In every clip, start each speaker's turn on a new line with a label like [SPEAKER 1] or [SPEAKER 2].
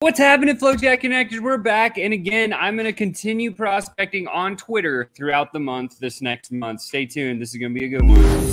[SPEAKER 1] What's happening, FlowChat Connectors? We're back, and again, I'm going to continue prospecting on Twitter throughout the month, this next month. Stay tuned. This is going to be a good one.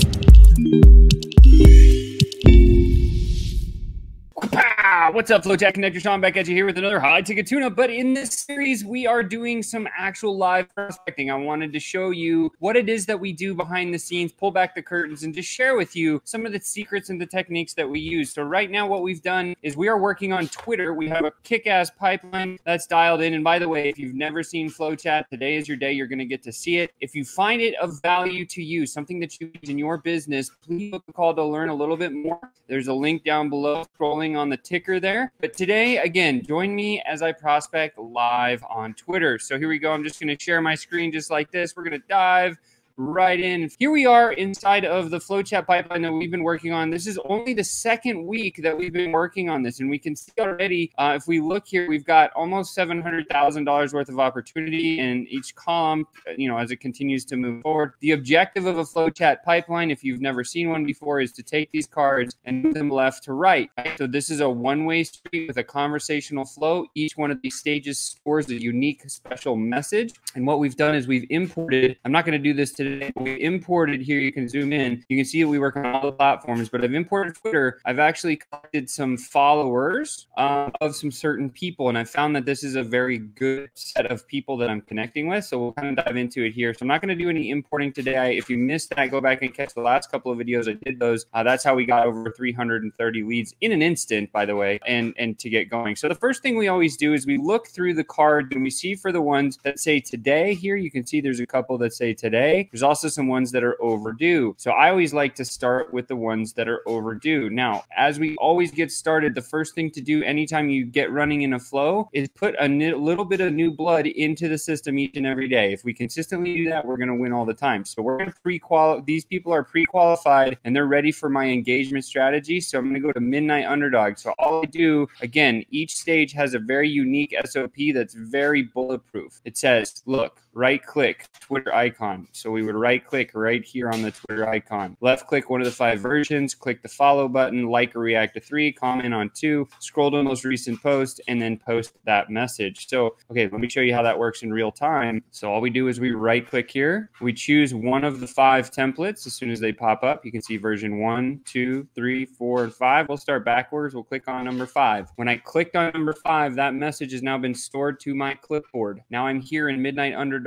[SPEAKER 1] What's up, FlowChat Connector? Sean back at you here with another high-ticket tune-up. But in this series, we are doing some actual live prospecting. I wanted to show you what it is that we do behind the scenes, pull back the curtains, and just share with you some of the secrets and the techniques that we use. So right now, what we've done is we are working on Twitter. We have a kick-ass pipeline that's dialed in. And by the way, if you've never seen FlowChat, today is your day. You're going to get to see it. If you find it of value to you, something that you use in your business, please book a call to learn a little bit more. There's a link down below scrolling on the ticker there. But today, again, join me as I prospect live on Twitter. So here we go. I'm just going to share my screen just like this. We're going to dive right in. Here we are inside of the FlowChat pipeline that we've been working on. This is only the second week that we've been working on this, and we can see already, if we look here, we've got almost $700,000 worth of opportunity in each column, as it continues to move forward. The objective of a FlowChat pipeline, if you've never seen one before, is to take these cards and move them left to right. So this is a one-way street with a conversational flow. Each one of these stages stores a unique special message, and what we've done is we've imported, I'm not going to do this today, we imported here, you can zoom in, you can see that we work on all the platforms, but I've imported Twitter. I've actually collected some followers of some certain people, and I found that this is a very good set of people that I'm connecting with, so we'll kind of dive into it here. So I'm not going to do any importing today. If you missed that, go back and catch the last couple of videos. I did those. That's how we got over 330 leads in an instant, by the way, and to get going. So the first thing we always do is we look through the card and we see for the ones that say today here, you can see there's a couple that say today. There's also some ones that are overdue. So I always like to start with the ones that are overdue. Now, as we always get started, the first thing to do anytime you get running in a flow is put a little bit of new blood into the system each and every day. If we consistently do that, we're going to win all the time. So we're going to pre-qualify. These people are pre-qualified and they're ready for my engagement strategy. So I'm going to go to Midnight Underdog. So all I do, again, each stage has a very unique SOP that's very bulletproof. It says, look, right click, Twitter icon. So we would right click right here on the Twitter icon. Left click one of the 5 versions, click the follow button, like or react to 3, comment on 2, scroll to the most recent post, and then post that message. So, okay, let me show you how that works in real time. So all we do is we right click here. We choose one of the 5 templates. As soon as they pop up, you can see version 1, 2, 3, 4, and 5. We'll start backwards. We'll click on number 5. When I clicked on number 5, that message has now been stored to my clipboard. Now I'm here in Midnight Underdog's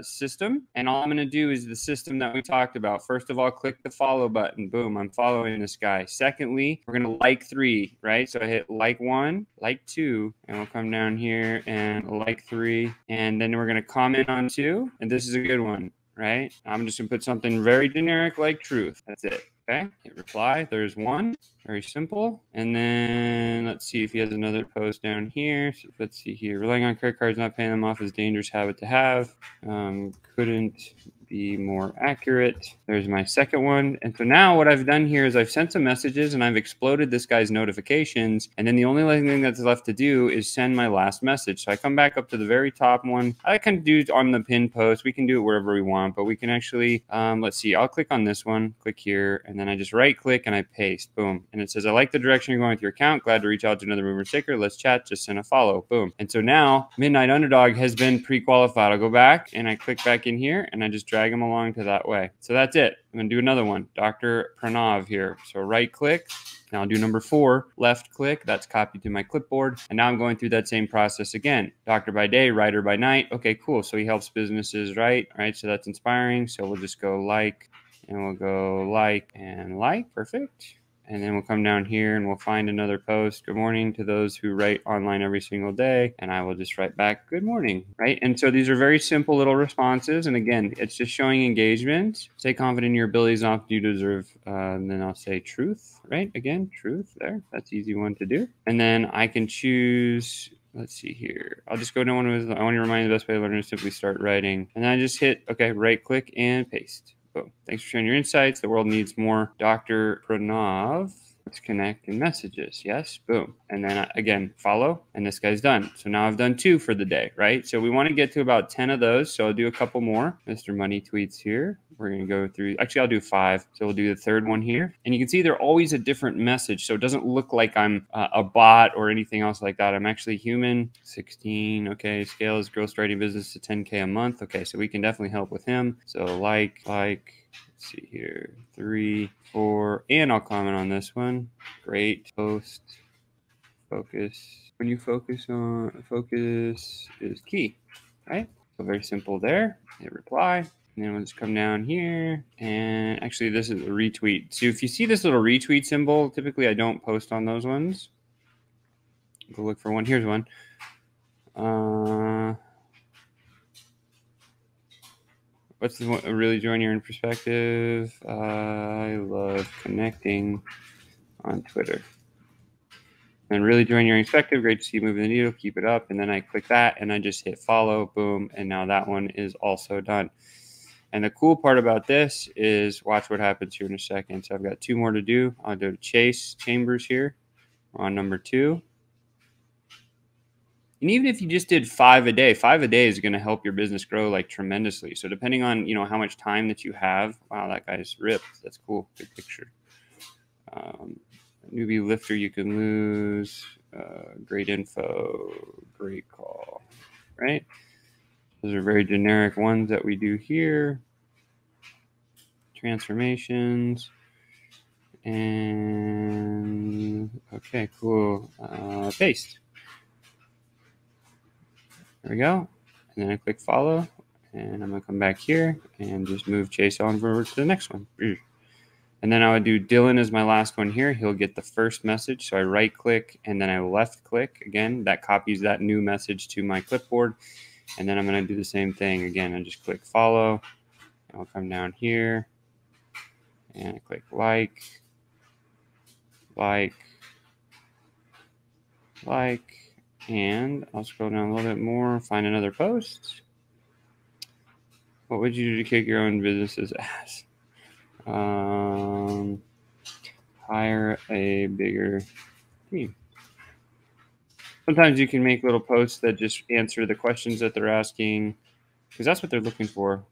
[SPEAKER 1] system, and all I'm going to do is the system that we talked about. First of all, click the follow button. Boom, I'm following this guy. Secondly, we're going to like 3, right? So I hit like 1, like 2, and we'll come down here and like 3, and then we're going to comment on 2, and this is a good one, right? I'm just going to put something very generic like truth. That's it. Okay, hit reply. There's 1. Very simple. And then let's see if he has another post down here. So let's see here. Relying on credit cards, not paying them off is a dangerous habit to have. Couldn't be more accurate. There's my second one. And so now what I've done here is I've sent some messages and I've exploded this guy's notifications. And then the only thing that's left to do is send my last message. So I come back up to the very top one. I can do it on the pin post. We can do it wherever we want, but we can actually, let's see, I'll click on this one, click here, and then I just right click and I paste, boom. And it says, I like the direction you're going with your account. Glad to reach out to another mover sticker. Let's chat, just send a follow, boom. And so now Midnight Underdog has been pre-qualified. I'll go back and I click back in here and I just drag him along to that way. So that's it. I'm going to do another one, Dr. Pranav here. So right click. Now I'll do number 4, left click. That's copied to my clipboard. And now I'm going through that same process again. Doctor by day, writer by night. Okay, cool. So he helps businesses, right? All right. So that's inspiring. So we'll just go like, and we'll go like and like. Perfect. And then we'll come down here and we'll find another post. Good morning to those who write online every single day. And I will just write back, good morning, right? And so these are very simple little responses. And again, it's just showing engagement. Stay confident in your abilities and often you deserve. And then I'll say truth, right? Again, truth there. That's an easy one to do. And then I can choose, let's see here. I'll just go to one of, I want to remind you the best way to learn is simply start writing. And then I just hit, okay, right click and paste. Boom. Thanks for sharing your insights. The world needs more Dr. Pranav. Let's connect in messages. Yes. Boom. And then again, follow. And this guy's done. So now I've done 2 for the day, right? So we want to get to about 10 of those. So I'll do a couple more. Mr. Money tweets here. We're going to go through, actually, I'll do 5. So we'll do the third one here. And you can see they're always a different message. So it doesn't look like I'm a bot or anything else like that. I'm actually human. 16. Okay. Scale his gross writing business to 10K a month. Okay. So we can definitely help with him. So like, let's see here, 3, 4, and I'll comment on this one. Great. Post, focus. When you focus is key, right? So very simple there. Hit reply. And then we'll just come down here, and actually this is a retweet. So if you see this little retweet symbol, typically I don't post on those ones. Go look for one. Here's one. What's the one? Really join your in perspective? I love connecting on Twitter. And really join your perspective. Great to see you moving the needle. Keep it up. And then I click that, and I just hit follow. Boom. And now that one is also done. And the cool part about this is watch what happens here in a second. So I've got 2 more to do. I'll go to Chase Chambers here on number 2. And even if you just did 5 a day, 5 a day is going to help your business grow like tremendously. So depending on, how much time that you have. Wow, that guy's ripped. That's cool. Good picture. Newbie lifter you can lose. Great info. Great call. Right? Those are very generic ones that we do here. Transformations. And okay, cool. Paste. There we go. And then I click follow. And I'm going to come back here and just move Chase on over to the next one. And then I would do Dylan as my last one here. He'll get the first message. So I right click and then I left click. Again, that copies that new message to my clipboard. And then I'm going to do the same thing. Again, I just click follow. And I'll come down here. And I click like. And I'll scroll down a little bit more. Find another post. What would you do to kick your own business's ass? Hire a bigger team. Sometimes you can make little posts that just answer the questions that they're asking, because that's what they're looking for.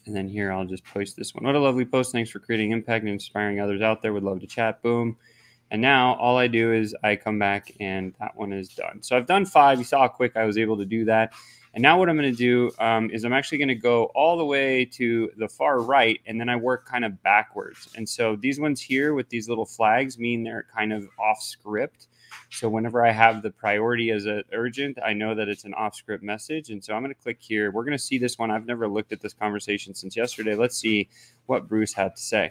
[SPEAKER 1] And then here, I'll just post this one. What a lovely post. Thanks for creating impact and inspiring others out there. Would love to chat. Boom. And now all I do is I come back and that one is done. So I've done 5. You saw how quick I was able to do that. And now what I'm going to do is I'm actually going to go all the way to the far right, and then I work kind of backwards. And so these ones here with these little flags mean they're kind of off script. So whenever I have the priority as an urgent, I know that it's an off script message. And so I'm going to click here. We're going to see this one. I've never looked at this conversation since yesterday. Let's see what Bruce had to say.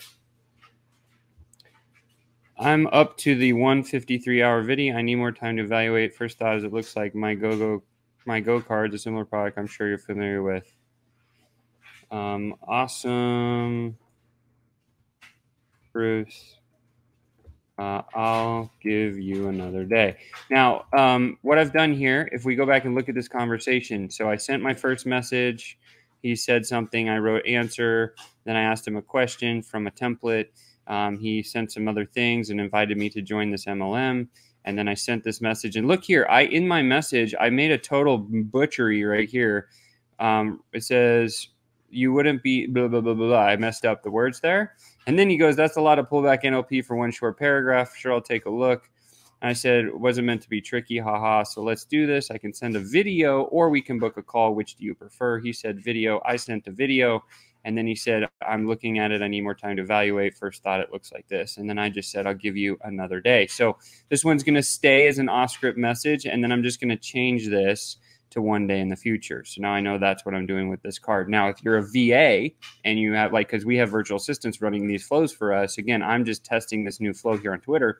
[SPEAKER 1] I'm up to the 153-hour video. I need more time to evaluate. First thought is it looks like my Go card's a similar product I'm sure you're familiar with. Awesome. Bruce. I'll give you another day. Now, what I've done here, if we go back and look at this conversation, so I sent my first message. He said something. I wrote answer. Then I asked him a question from a template. He sent some other things and invited me to join this MLM. And then I sent this message. And look here, in my message, I made a total butchery right here. It says, you wouldn't be blah, blah, blah, blah, blah. I messed up the words there. And then he goes, that's a lot of pullback NLP for one short paragraph. Sure, I'll take a look. And I said, it wasn't meant to be tricky. Haha. So let's do this. I can send a video or we can book a call. Which do you prefer? He said video. I sent a video. And then he said, I'm looking at it. I need more time to evaluate. First thought, it looks like this. And then I just said, I'll give you another day. So this one's going to stay as an off-script message. And then I'm just going to change this to one day in the future. So now I know that's what I'm doing with this card. Now, if you're a VA and you have because we have virtual assistants running these flows for us. Again, I'm just testing this new flow here on Twitter.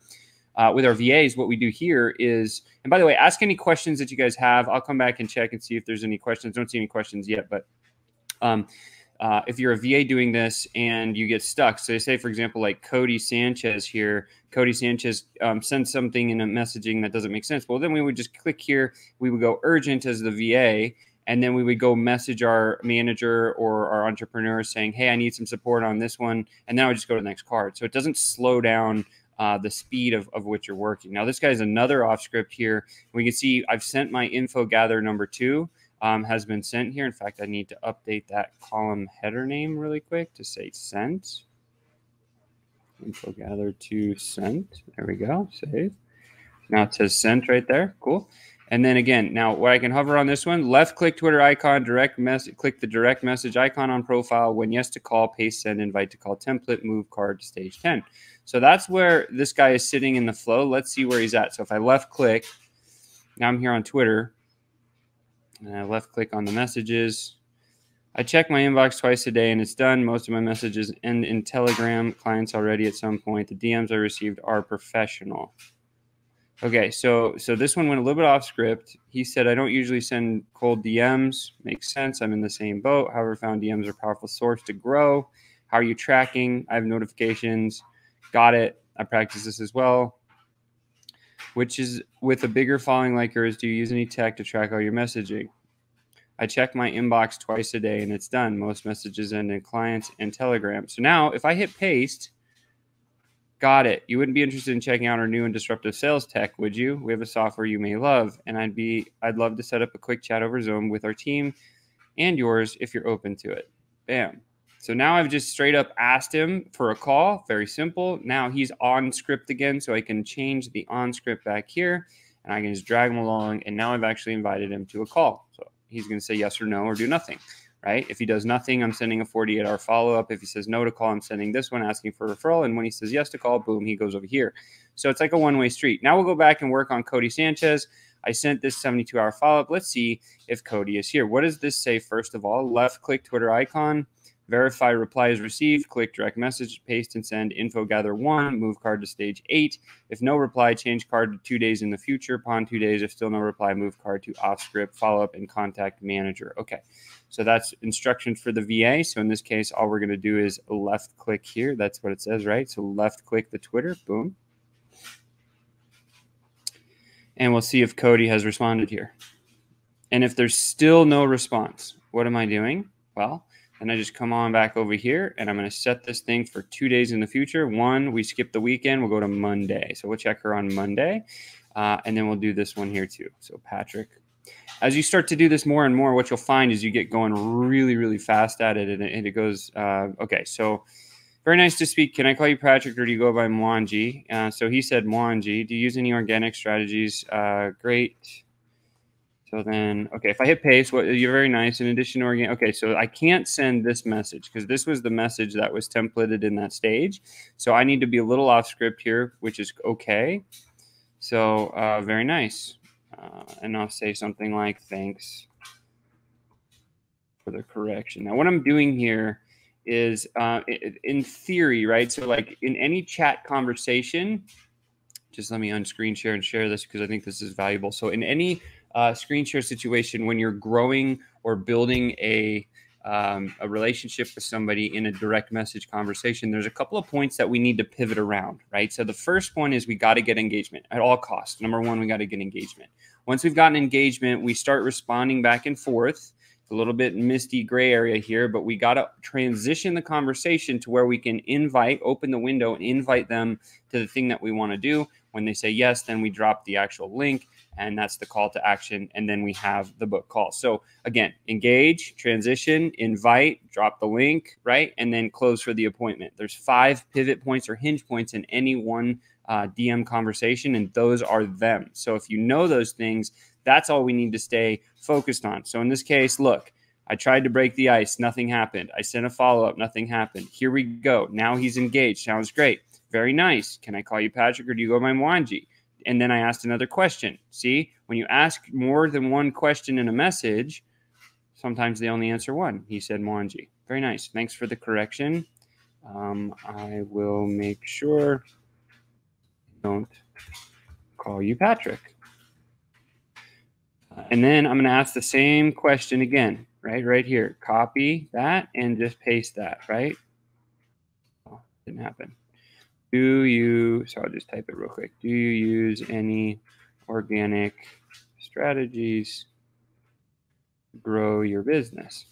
[SPEAKER 1] With our VAs, what we do here is, and by the way, ask any questions that you guys have. I'll come back and check and see if there's any questions. Don't see any questions yet, but if you're a VA doing this and you get stuck, so say, for example, like Cody Sanchez here, Cody Sanchez sends something in a messaging that doesn't make sense. Well, then we would just click here. We would go urgent as the VA, and then we would go message our manager or our entrepreneur saying, hey, I need some support on this one. And then I would just go to the next card. So it doesn't slow down the speed of which you're working. Now, this guy's another off script here. We can see I've sent my info gather number 2. has been sent here. In fact, I need to update that column header name really quick to say sent. Info gather to sent. There we go. Save. Now it says sent right there. Cool. And then again, now where I can hover on this one, left click Twitter icon, direct message, click the direct message icon on profile. When yes to call, paste send invite to call template, move card to stage 10. So that's where this guy is sitting in the flow. Let's see where he's at. So if I left click, now I'm here on Twitter, and I left click on the messages. I check my inbox twice a day and it's done. Most of my messages end in Telegram clients already at some point. The DMs I received are professional. Okay, so this one went a little bit off script. He said, I don't usually send cold DMs. Makes sense. I'm in the same boat. However, found DMs are a powerful source to grow. How are you tracking? I have notifications. Got it. I practice this as well. Which is with a bigger following like yours, do you use any tech to track all your messaging? I check my inbox twice a day and it's done. Most messages end in clients and Telegram. So now if I hit paste, got it. You wouldn't be interested in checking out our new and disruptive sales tech, would you? We have a software you may love, and I'd love to set up a quick chat over Zoom with our team and yours if you're open to it. Bam. So now I've just straight up asked him for a call. Very simple. Now he's on script again, so I can change the on script back here, and I can just drag him along, and now I've actually invited him to a call. So he's going to say yes or no or do nothing. Right? If he does nothing, I'm sending a 48-hour follow-up. If he says no to call, I'm sending this one asking for a referral. And when he says yes to call, boom, he goes over here. So it's like a one-way street. Now we'll go back and work on Cody Sanchez. I sent this 72-hour follow-up. Let's see if Cody is here. What does this say, first of all? Left click Twitter icon. Verify reply is received. Click direct message, paste and send. Info gather 1. Move card to stage 8. If no reply, change card to 2 days in the future. Upon 2 days, if still no reply, move card to off script. Follow up and contact manager. Okay. So that's instructions for the VA. So in this case, all we're going to do is left click here. That's what it says, right? So left click the Twitter. Boom. And we'll see if Cody has responded here. And if there's still no response, what am I doing? Well, then I just come on back over here and I'm going to set this thing for 2 days in the future. One, we skip the weekend. We'll go to Monday. So we'll check her on Monday. And then we'll do this one here too. So Patrick. As you start to do this more and more, what you'll find is you get going really, really fast at it. And it goes, okay, so very nice to speak. Can I call you Patrick or do you go by Mwanji? So he said, Mwanji, do you use any organic strategies? Great. So then, okay, if I hit paste, you're very nice. In addition to organic, okay, so I can't send this message because this was the message that was templated in that stage. So I need to be a little off script here, which is okay. So very nice. And I'll say something like, thanks for the correction. Now, what I'm doing here is in theory, right? So like in any chat conversation, just let me unscreen share and share this because I think this is valuable. So in any screen share situation, when you're growing or building a relationship with somebody in a direct message conversation, there's a couple of points that we need to pivot around, right? So the first one is we got to get engagement at all costs. Number one, we got to get engagement. Once we've gotten engagement, we start responding back and forth. It's a little bit misty gray area here, but we got to transition the conversation to where we can open the window and invite them to the thing that we want to do. When they say yes, then we drop the actual link, and that's the call to action, and then we have the book call. So again, engage, transition, invite, drop the link, right? And then close for the appointment. There's 5 pivot points or hinge points in any one DM conversation, and those are them. So if you know those things, that's all we need to stay focused on. So in this case, look, I tried to break the ice. Nothing happened. I sent a follow-up. Nothing happened. Here we go. Now he's engaged. Sounds great. Very nice. Can I call you Patrick or do you go by Mwanji? And then I asked another question. See, when you ask more than one question in a message, sometimes they only answer one. He said Mwanji. Very nice. Thanks for the correction. I will make sure I don't call you Patrick. And then I'm going to ask the same question again, right here. Copy that and just paste that, right? Oh, didn't happen. So I'll just type it real quick. Do you use any organic strategies to grow your business?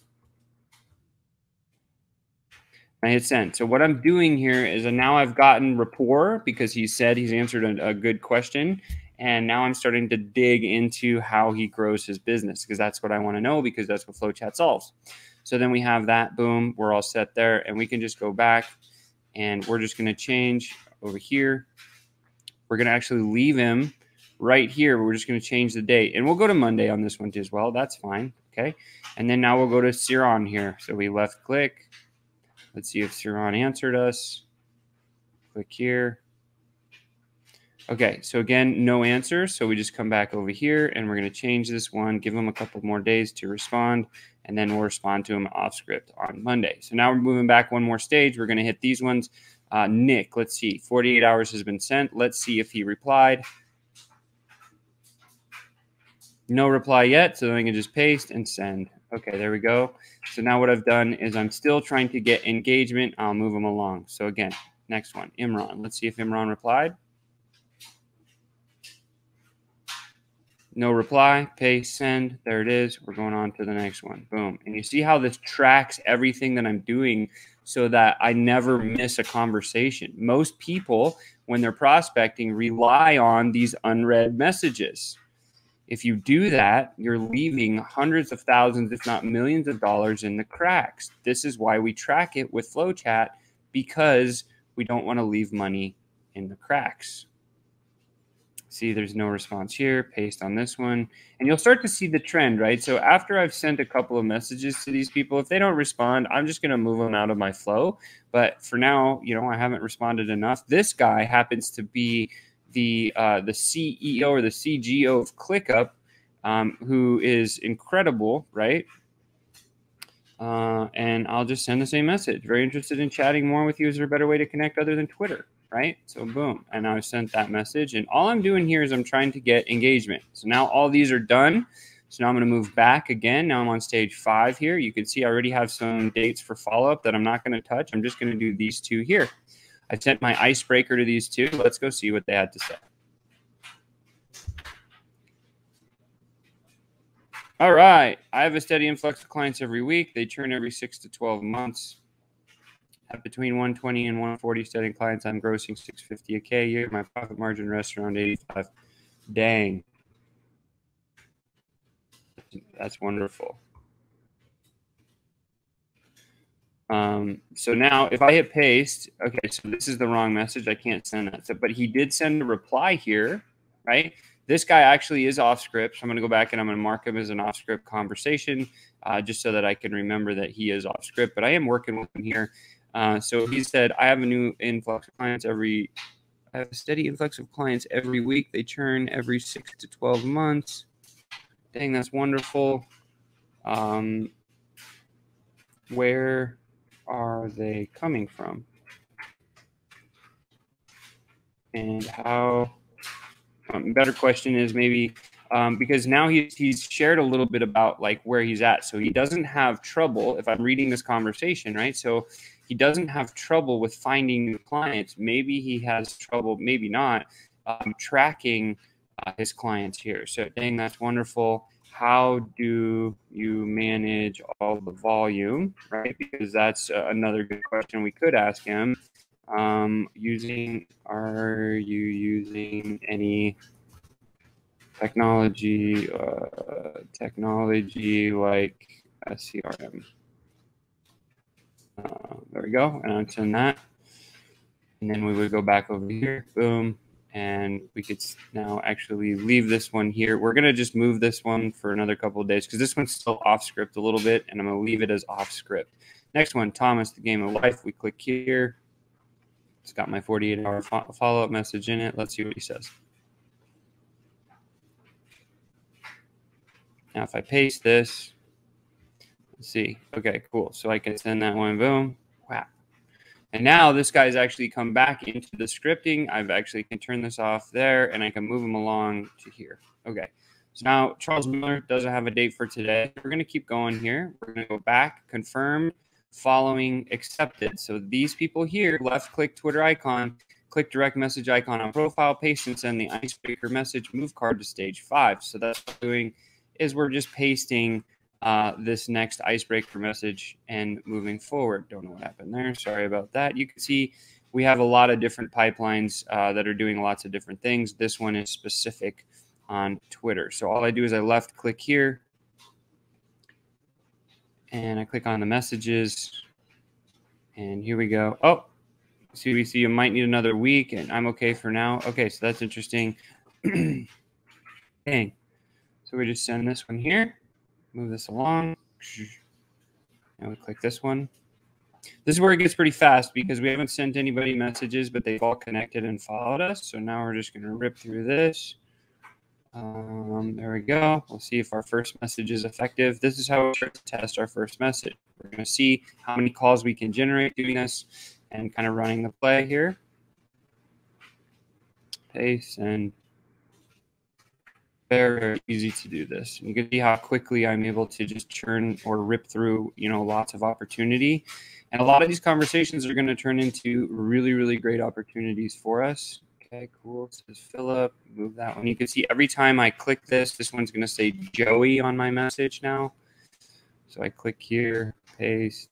[SPEAKER 1] I hit send. So what I'm doing here is now I've gotten rapport because he said he's answered a good question. And now I'm starting to dig into how he grows his business, because that's what I want to know, because that's what FlowChat solves. So then we have that, boom, we're all set there, and we can just go back and we're just going to change over here. We're going to actually leave him right here. We're just going to change the date, and we'll go to Monday on this one too as well. That's fine. Okay. And then now we'll go to Siron here. So we left click. Let's see if Siron answered us. Click here. Okay, so again, no answer. So we just come back over here and we're going to change this one, give him a couple more days to respond, and then we'll respond to him off script on Monday. So now we're moving back one more stage. We're going to hit these ones. Nick, let's see, 48 hours has been sent. Let's see if he replied. No reply yet, so then I can just paste and send. Okay, there we go. So now what I've done is I'm still trying to get engagement. I'll move him along. So again, next one, Imran. Let's see if Imran replied. No reply, paste, send. There it is. We're going on to the next one. Boom. And you see how this tracks everything that I'm doing so that I never miss a conversation. Most people, when they're prospecting, rely on these unread messages. If you do that, you're leaving hundreds of thousands, if not millions of dollars in the cracks. This is why we track it with FlowChat, because we don't want to leave money in the cracks. See, there's no response here. Paste on this one. And you'll start to see the trend, right? So after I've sent a couple of messages to these people, if they don't respond, I'm just going to move them out of my flow. But for now, you know, I haven't responded enough. This guy happens to be the CEO or the CGO of ClickUp, who is incredible, right? And I'll just send the same message. Very interested in chatting more with you. Is there a better way to connect other than Twitter? Right? So boom. And I've sent that message. And all I'm doing here is I'm trying to get engagement. So now all these are done. So now I'm going to move back again. Now I'm on stage 5 here. You can see I already have some dates for follow-up that I'm not going to touch. I'm just going to do these 2 here. I sent my icebreaker to these 2. Let's go see what they had to say. All right. I have a steady influx of clients every week. They churn every 6 to 12 months. Have between 120 and 140 steady clients. I'm grossing 650 a K a year. My profit margin rests around 85. Dang. That's wonderful. So now if I hit paste, okay, so this is the wrong message. I can't send that. So, but he did send a reply here, right? This guy actually is off script. So I'm going to go back and I'm going to mark him as an off script conversation, just so that I can remember that he is off script. But I am working with him here. So he said, I have a new influx of clients I have a steady influx of clients every week. They churn every 6 to 12 months. Dang, that's wonderful. Where are they coming from? And how, better question is maybe, because now he's shared a little bit about like where he's at. So he doesn't have trouble, if I'm reading this conversation, right? So he doesn't have trouble with finding new clients. Maybe he has trouble, maybe not, tracking his clients here. So dang, that's wonderful. How do you manage all the volume, right? Because that's another good question we could ask him. Are you using any technology like CRM? There we go. And I'll send that. And then we would go back over here. Boom. And we could now actually leave this one here. We're going to just move this one for another couple of days because this one's still off script a little bit, and I'm going to leave it as off script. Next one, Thomas, the game of life. We click here. It's got my 48-hour follow-up message in it. Let's see what he says. Now, if I paste this, let's see. Okay, cool. So I can send that one. Boom. Wow. And now this guy's actually come back into the scripting. I've actually can turn this off there, and I can move him along to here. Okay. So now Charles Miller doesn't have a date for today. We're going to keep going here. We're going to go back, confirm, following, accepted. So these people here, left click Twitter icon, click direct message icon on profile, paste and send the icebreaker message, move card to stage 5. So that's what we're doing is we're just pasting this next icebreaker message and moving forward. Don't know what happened there. Sorry about that. You can see we have a lot of different pipelines that are doing lots of different things. This one is specific on Twitter. So all I do is I left click here and I click on the messages, and here we go. Oh, CBC, you might need another week, and I'm okay for now. Okay, so that's interesting. Dang. So we just send this one here, move this along, and we click this one. This is where it gets pretty fast because we haven't sent anybody messages, but they've all connected and followed us. So now we're just going to rip through this. There we go. We'll see if our first message is effective. This is how we start to test our first message. We're going to see how many calls we can generate doing this and kind of running the play here. Paste, and very, very easy to do this. You can see how quickly I'm able to just churn or rip through, lots of opportunity. And a lot of these conversations are going to turn into really, really great opportunities for us. Okay, cool. It says Philip, move that one. You can see every time I click this one's going to say Joey on my message now. So I click here, paste.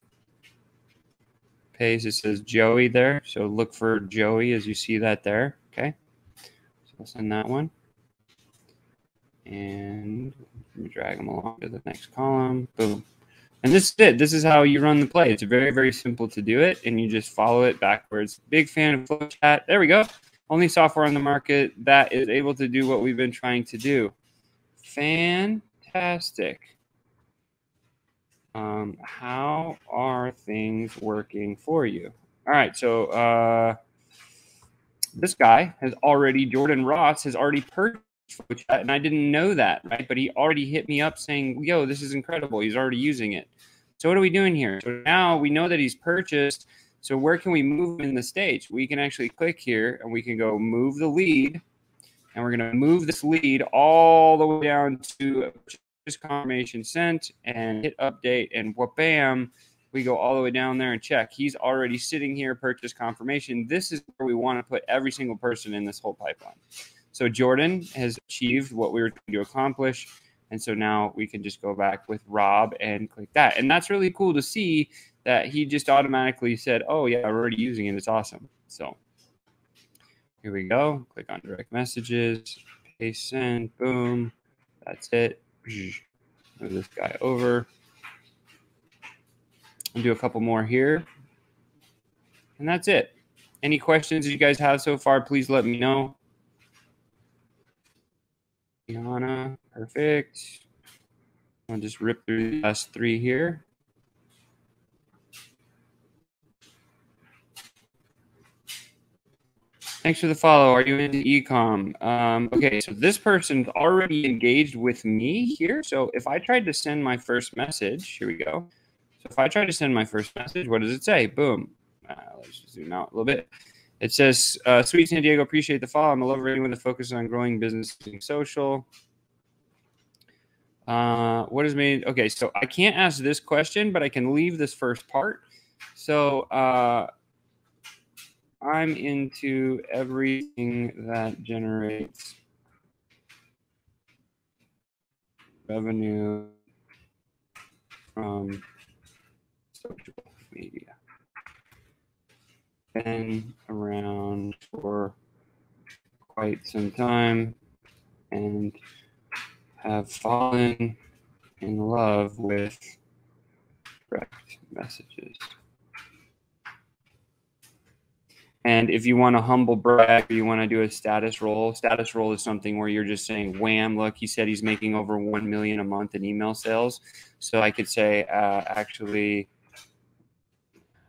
[SPEAKER 1] It says Joey there. So look for Joey as you see that there. Okay. So I'll send that one. And let me drag them along to the next column. Boom. And this is it. This is how you run the play. It's very, very simple to do it, and you just follow it backwards. Big fan of FlowChat. There we go. Only software on the market that is able to do what we've been trying to do. Fantastic. How are things working for you? All right, so this guy has already, Jordan Ross, has already purchased FlowChat, and I didn't know that, right? But he already hit me up saying, yo, this is incredible. He's already using it. So what are we doing here? So now we know that he's purchased. So where can we move in the stage? We can actually click here, and we can go move the lead. And we're going to move this lead all the way down to purchase confirmation sent and hit update. And bam, we go all the way down there and check. He's already sitting here, purchase confirmation. This is where we want to put every single person in this whole pipeline. So Jordan has achieved what we were trying to accomplish. And so now we can just go back with Rob and click that. And that's really cool to see that he just automatically said, oh, yeah, we're already using it. It's awesome. So here we go. Click on direct messages, paste send, boom. That's it. Move this guy over. And do a couple more here. And that's it. Any questions you guys have so far, please let me know. Iana, perfect. I'll just rip through the last three here. Thanks for the follow. Are you into e-com? Okay, so this person's already engaged with me here. So if I tried to send my first message, here we go. So if I try to send my first message, what does it say? Boom. Let's just zoom out a little bit. It says, Sweet San Diego, appreciate the follow. I'm a lover anyone that focuses on growing business using social. What is made? Okay, so I can't ask this question, but I can leave this first part. So I'm into everything that generates revenue from social media. Been around for quite some time and have fallen in love with direct messages. And if you want to humble brag or you want to do a status roll is something where you're just saying, wham, look, he said he's making over 1 million a month in email sales. So I could say, actually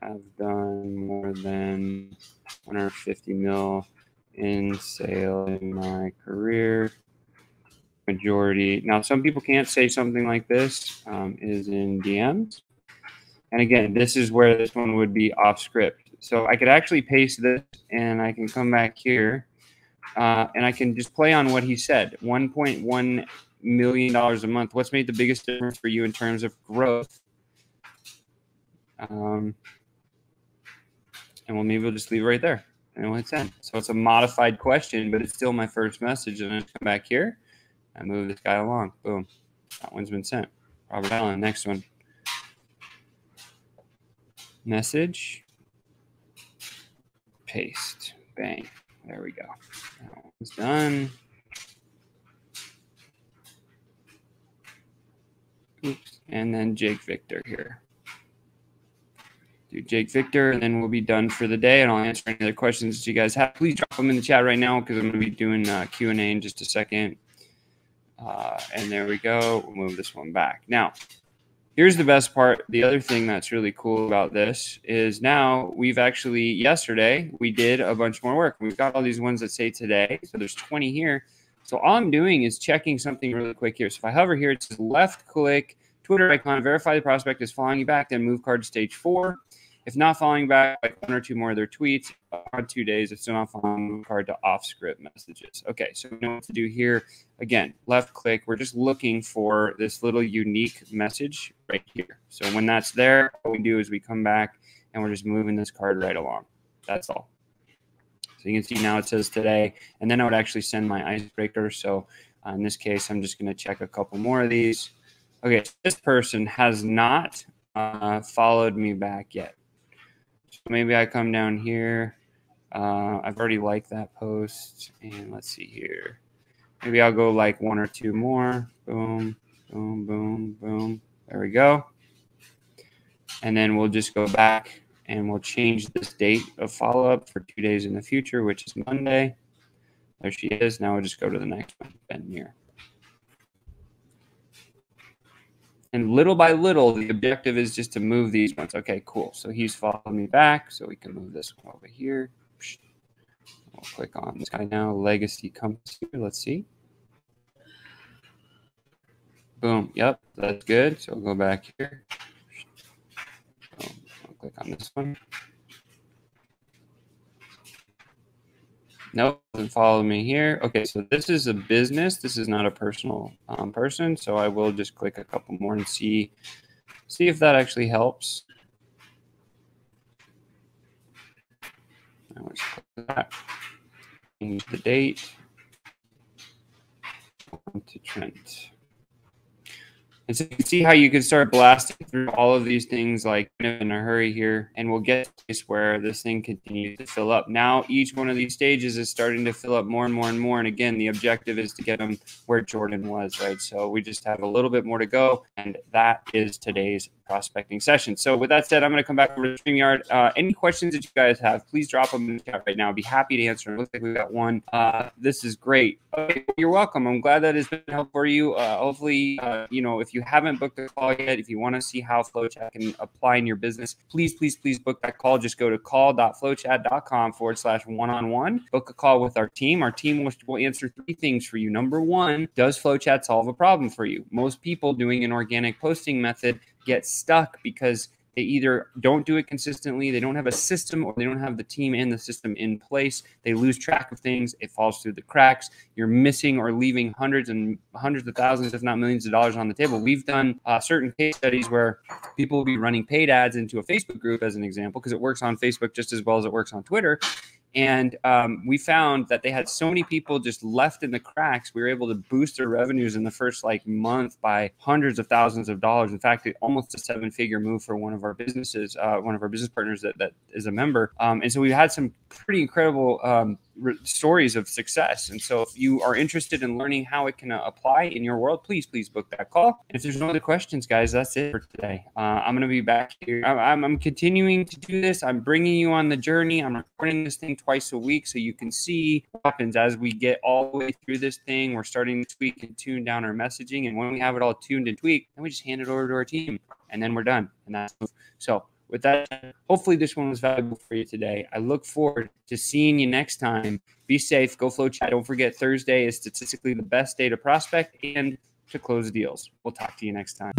[SPEAKER 1] have done more than 150 mil in sale in my career. Majority. Now, some people can't say something like this, is in DMs. And again, this is where this one would be off script. So I could actually paste this and I can come back here and I can just play on what he said. $1.1 million a month. What's made the biggest difference for you in terms of growth? And we'll just leave it right there. And we'll hit send. So it's a modified question, but it's still my first message. And I come back here and move this guy along. Boom. That one's been sent. Robert Allen, next one. Message. paste, bang. There we go. That one's done. Oops. And then Jake Victor here. Do Jake Victor, and then we'll be done for the day, and I'll answer any other questions that you guys have. Please drop them in the chat right now because I'm going to be doing Q&A in just a second. And there we go. We'll move this one back. Now, here's the best part. The other thing that's really cool about this is now we've actually, yesterday, we did a bunch more work. We've got all these ones that say today. So there's 20 here. So all I'm doing is checking something really quick here. So if I hover here, it says left click, Twitter icon, verify the prospect is following you back, then move card to stage 4. If not following back, like 1 or 2 more of their tweets on 2 days. If still not following, move card to off script messages. Okay, so we know what to do here. Again, left click. We're just looking for this little unique message right here. So when that's there, what we do is we come back and we're just moving this card right along. That's all. So you can see now it says today, and then I would actually send my icebreaker. So in this case, I'm just going to check a couple more of these. Okay, so this person has not followed me back yet. So maybe I come down here. I've already liked that post. And let's see here. Maybe I'll go like 1 or 2 more. Boom, boom, boom, boom. There we go. And then we'll just go back and we'll change this date of follow-up for 2 days in the future, which is Monday. There she is. Now we'll just go to the next one. Ben here. And little by little, the objective is just to move these ones. Okay, cool. So he's followed me back. So we can move this one over here. We'll click on this guy now. Legacy compass here. Let's see. Boom. Yep, that's good. So we'll go back here. Boom. I'll click on this one. Nope, doesn't follow me here. Okay, so this is a business. This is not a personal person. So I will just click a couple more and see if that actually helps. Let's click that. Change the date to Trent. And so you can see how you can start blasting through all of these things like in a hurry here, and we'll get to a place where this thing continues to fill up. Now each one of these stages is starting to fill up more and more and more. And again, the objective is to get them where Jordan was, right? So we just have a little bit more to go, and that is today's prospecting session. So with that said, I'm going to come back over to StreamYard. Any questions that you guys have, please drop them in the chat right now. I'd be happy to answer. It looks like we got one. This is great. Okay, you're welcome. I'm glad that has been helpful for you. Hopefully, you know, if you haven't booked a call yet, if you want to see how FlowChat can apply in your business, please book that call. Just go to call.flowchat.com/one-on-one. Book a call with our team. Our team will answer 3 things for you. Number 1, does FlowChat solve a problem for you? Most people doing an organic posting method get stuck because they either don't do it consistently, they don't have a system, or they don't have the team and the system in place. They lose track of things. It falls through the cracks. You're missing or leaving hundreds of thousands, if not millions of dollars on the table. We've done certain case studies where people will be running paid ads into a Facebook group, as an example, because it works on Facebook just as well as it works on Twitter. And we found that they had so many people just left in the cracks. We were able to boost their revenues in the first month by hundreds of thousands of dollars. In fact, almost a 7-figure move for one of our businesses, one of our business partners that is a member. And so we've had some pretty incredible stories of success. And so if you are interested in learning how it can apply in your world, please book that call. And if there's no other questions, guys, that's it for today. I'm going to be back here. I'm continuing to do this. I'm bringing you on the journey. I'm recording this thing twice a week so you can see what happens as we get all the way through this thing. We're starting to tweak and tune down our messaging. And when we have it all tuned and tweaked, then we just hand it over to our team and then we're done. And that's so. With that, hopefully this one was valuable for you today. I look forward to seeing you next time. Be safe. Go FlowChat. Don't forget, Thursday is statistically the best day to prospect and to close deals. We'll talk to you next time.